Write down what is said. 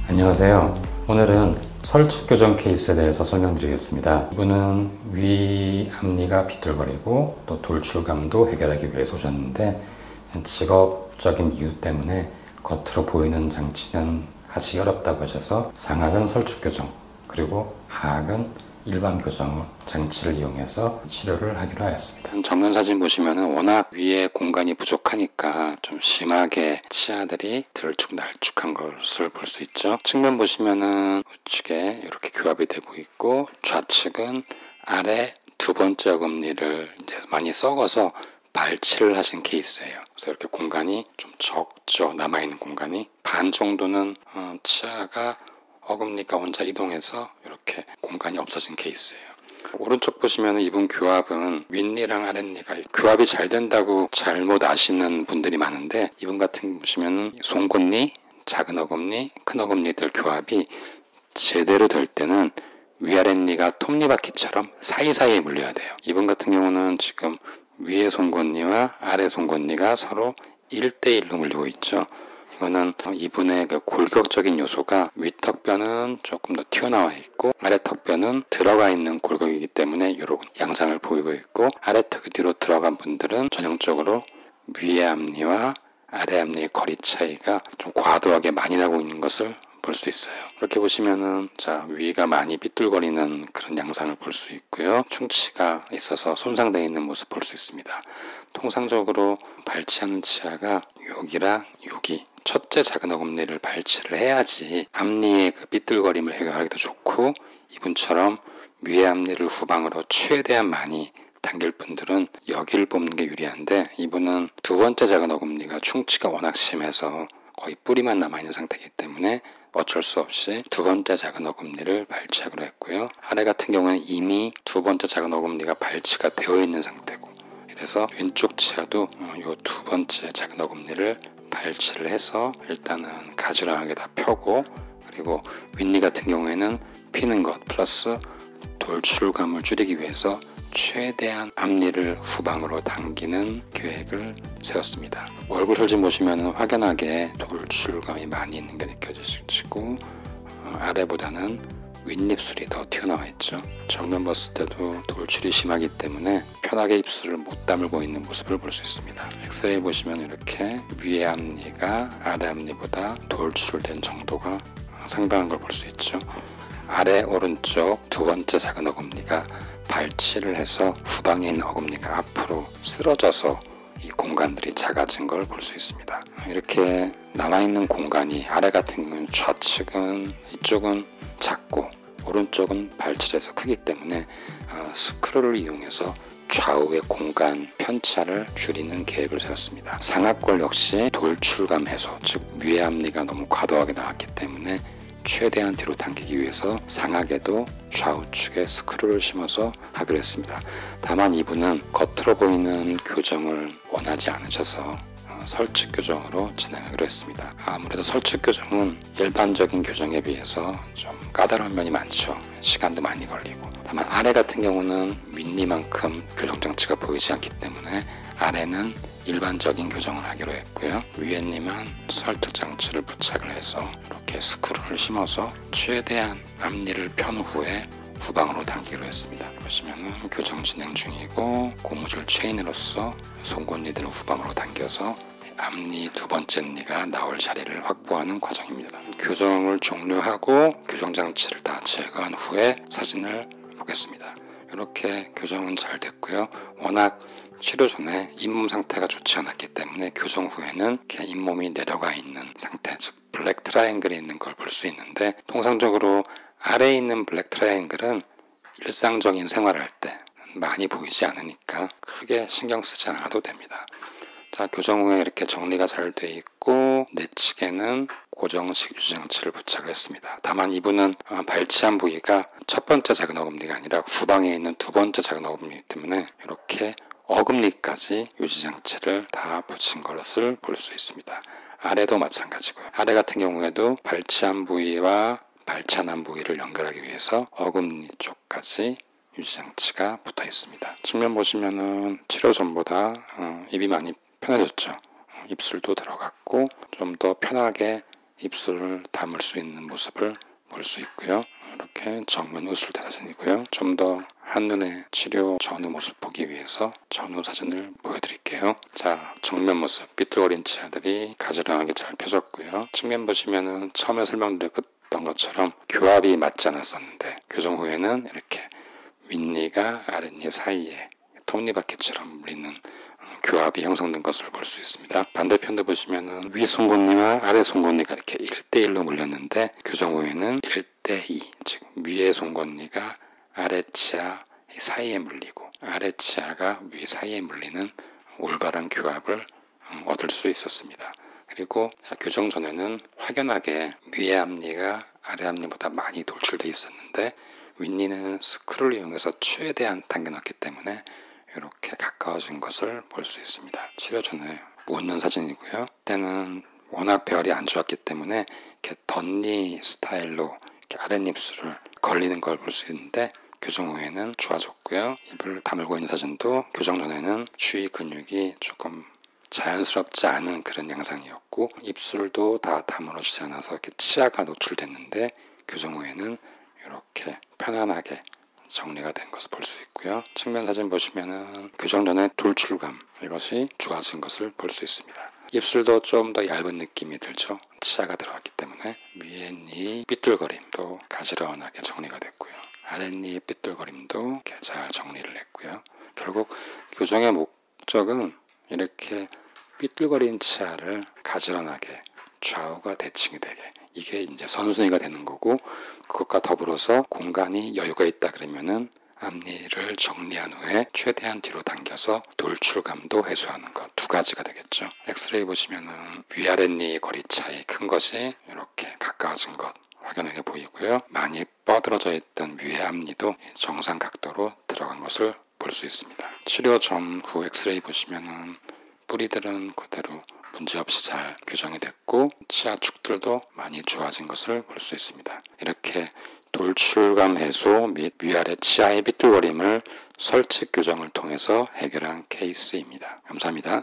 안녕하세요. 오늘은 설측 교정 케이스에 대해서 설명드리겠습니다. 이분은 위 앞니가 비틀거리고 또 돌출감도 해결하기 위해서 오셨는데, 직업적인 이유 때문에 겉으로 보이는 장치는 하기 어렵다고 하셔서 상악은 설측 교정, 그리고 하악은 일반 교정 장치를 이용해서 치료를 하기로 하였습니다. 정면 사진 보시면 워낙 위에 공간이 부족하니까 좀 심하게 치아들이 들쭉날쭉한 것을 볼 수 있죠. 측면 보시면은 우측에 이렇게 교합이 되고 있고, 좌측은 아래 두 번째 어금니를 이제 많이 썩어서 발치를 하신 케이스예요. 그래서 이렇게 공간이 좀 적죠. 남아있는 공간이 반 정도는 치아가 어금니가 혼자 이동해서 이렇게 공간이 없어진 케이스예요. 오른쪽 보시면 이분 교합은 윗니랑 아랫니가 교합이 잘 된다고 잘못 아시는 분들이 많은데, 이분 같은 거 보시면 송곳니, 작은 어금니, 큰 어금니들 교합이 제대로 될 때는 위아랫니가 톱니바퀴처럼 사이사이에 물려야 돼요. 이분 같은 경우는 지금 위에 송곳니와 아래 송곳니가 서로 1대1로 물리고 있죠. 이거는 이분의 그 골격적인 요소가 윗턱뼈는 조금 더 튀어나와 있고, 아래턱뼈는 들어가 있는 골격이기 때문에 이런 양상을 보이고 있고, 아래턱이 뒤로 들어간 분들은 전형적으로 위의 앞니와 아래 앞니의 거리 차이가 좀 과도하게 많이 나고 있는 것을 볼 수 있어요. 이렇게 보시면은 위가 많이 삐뚤거리는 그런 양상을 볼 수 있고요. 충치가 있어서 손상되어 있는 모습 볼 수 있습니다. 통상적으로 발치하는 치아가 여기랑 여기 첫째 작은 어금니를 발치를 해야지 앞니의 그 삐뚤거림을 해결하기도 좋고, 이분처럼 위의 앞니를 후방으로 최대한 많이 당길 분들은 여기를 뽑는 게 유리한데, 이분은 두 번째 작은 어금니가 충치가 워낙 심해서 거의 뿌리만 남아있는 상태이기 때문에 어쩔 수 없이 두 번째 작은 어금니를 발치하기로 했고요. 아래 같은 경우는 이미 두 번째 작은 어금니가 발치가 되어 있는 상태고, 그래서 왼쪽 치아도 이 두 번째 작은 어금니를 발치를 해서 일단은 가지런하게 다 펴고, 그리고 윗니 같은 경우에는 피는 것 플러스 돌출감을 줄이기 위해서 최대한 앞니를 후방으로 당기는 계획을 세웠습니다. 얼굴 사진 보시면 확연하게 돌출감이 많이 있는 게 느껴지시고, 아래보다는 윗입술이 더 튀어나와 있죠. 정면 봤을 때도 돌출이 심하기 때문에 편하게 입술을 못 다물고 있는 모습을 볼 수 있습니다. 엑스레이 보시면 이렇게 위의 앞니가 아래 앞니보다 돌출된 정도가 상당한 걸 볼 수 있죠. 아래 오른쪽 두 번째 작은 어금니가 발치를 해서 후방에 있는 어금니가 앞으로 쓰러져서 이 공간들이 작아진 걸 볼 수 있습니다. 이렇게 남아있는 공간이 아래 같은 경우는 좌측은 이쪽은 작고 오른쪽은 발치해서 크기 때문에 스크루를 이용해서 좌우의 공간 편차를 줄이는 계획을 세웠습니다. 상악골 역시 돌출감 해소, 즉 위의 앞니가 너무 과도하게 나왔기 때문에 최대한 뒤로 당기기 위해서 상악에도 좌우측에 스크루를 심어서 하기로 했습니다. 다만 이분은 겉으로 보이는 교정을 원하지 않으셔서 설측 교정으로 진행하기로 했습니다. 아무래도 설측 교정은 일반적인 교정에 비해서 좀 까다로운 면이 많죠. 시간도 많이 걸리고. 다만 아래 같은 경우는 윗니만큼 교정 장치가 보이지 않기 때문에 아래는 일반적인 교정을 하기로 했고요. 위에님은 설득 장치를 부착을 해서 이렇게 스크루를 심어서 최대한 앞니를 편 후에 후방으로 당기기로 했습니다. 보시면은 교정 진행 중이고, 고무줄 체인으로서 송곳니들을 후방으로 당겨서 앞니 두 번째 니가 나올 자리를 확보하는 과정입니다. 교정을 종료하고 교정 장치를 다 제거한 후에 사진을 보겠습니다. 이렇게 교정은 잘 됐고요. 워낙 치료 전에 잇몸 상태가 좋지 않았기 때문에 교정 후에는 이렇게 잇몸이 내려가 있는 상태, 즉 블랙 트라이앵글이 있는 걸 볼 수 있는데, 통상적으로 아래에 있는 블랙 트라이앵글은 일상적인 생활할 때 많이 보이지 않으니까 크게 신경 쓰지 않아도 됩니다. 자, 교정 후에 이렇게 정리가 잘 돼 있고, 내측에는 고정식 유지장치를 부착을 했습니다. 다만 이분은 발치한 부위가 첫 번째 작은 어금니가 아니라 후방에 있는 두 번째 작은 어금니이기 때문에 이렇게 어금니까지 유지장치를 다 붙인 것을 볼 수 있습니다. 아래도 마찬가지고요. 아래 같은 경우에도 발치한 부위와 발찬한 부위를 연결하기 위해서 어금니 쪽까지 유지장치가 붙어 있습니다. 측면 보시면은 치료 전보다 입이 많이 편해졌죠. 입술도 들어갔고 좀 더 편하게 입술을 담을 수 있는 모습을 볼 수 있고요. 이렇게 정면 우술대 사진이고요. 좀 더 한눈에 치료 전후 모습 보기 위해서 전후 사진을 보여드릴게요. 자, 정면 모습 삐뚤어진 치아들이 가지런하게 잘 펴졌고요. 측면 보시면은 처음에 설명드렸던 것처럼 교합이 맞지 않았었는데 교정 후에는 이렇게 윗니가 아랫니 사이에 톱니바퀴처럼 물리는 교합이 형성된 것을 볼 수 있습니다. 반대편도 보시면은 위 송곳니와 아래 송곳니가 이렇게 1대1로 물렸는데 교정 후에는 1대2, 즉 위의 송곳니가 아래 치아 사이에 물리고 아래 치아가 위 사이에 물리는 올바른 교합을 얻을 수 있었습니다. 그리고 교정 전에는 확연하게 위의 앞니가 아래 앞니보다 많이 돌출되어 있었는데 윗니는 스크루를 이용해서 최대한 당겨놨기 때문에 이렇게 가까워진 것을 볼 수 있습니다. 치료 전에 웃는 사진이고요. 그때는 워낙 배열이 안 좋았기 때문에 이렇게 덧니 스타일로 이렇게 아랫입술을 걸리는 걸 볼 수 있는데 교정 후에는 좋아졌고요. 입을 다물고 있는 사진도 교정 전에는 주위 근육이 조금 자연스럽지 않은 그런 양상이었고 입술도 다 다물어지지 않아서 이렇게 치아가 노출됐는데 교정 후에는 이렇게 편안하게 정리가 된 것을 볼 수 있고요. 측면 사진 보시면은 교정 전에 돌출감 이것이 좋아진 것을 볼 수 있습니다. 입술도 좀 더 얇은 느낌이 들죠. 치아가 들어갔기 때문에 위에니 삐뚤거림도 가지런하게 정리가 됐고요. 아랫니 삐뚤거림도 이렇게 잘 정리를 했고요. 결국 교정의 목적은 이렇게 삐뚤거린 치아를 가지런하게 좌우가 대칭이 되게 이게 이제 선순위가 되는 거고 그것과 더불어서 공간이 여유가 있다 그러면은 앞니를 정리한 후에 최대한 뒤로 당겨서 돌출감도 해소하는 것 두 가지가 되겠죠. 엑스레이 보시면은 위아랫니 거리 차이 큰 것이 이렇게 가까워진 것 확연하게 보이고요. 많이 뻗어져 있던 위의 앞니도 정상 각도로 들어간 것을 볼 수 있습니다. 치료 전후 엑스레이 보시면은 뿌리들은 그대로 문제없이 잘 교정이 됐고 치아 축들도 많이 좋아진 것을 볼 수 있습니다. 이렇게 돌출감 해소 및 위아래 치아의 삐뚤거림을 설치 교정을 통해서 해결한 케이스입니다. 감사합니다.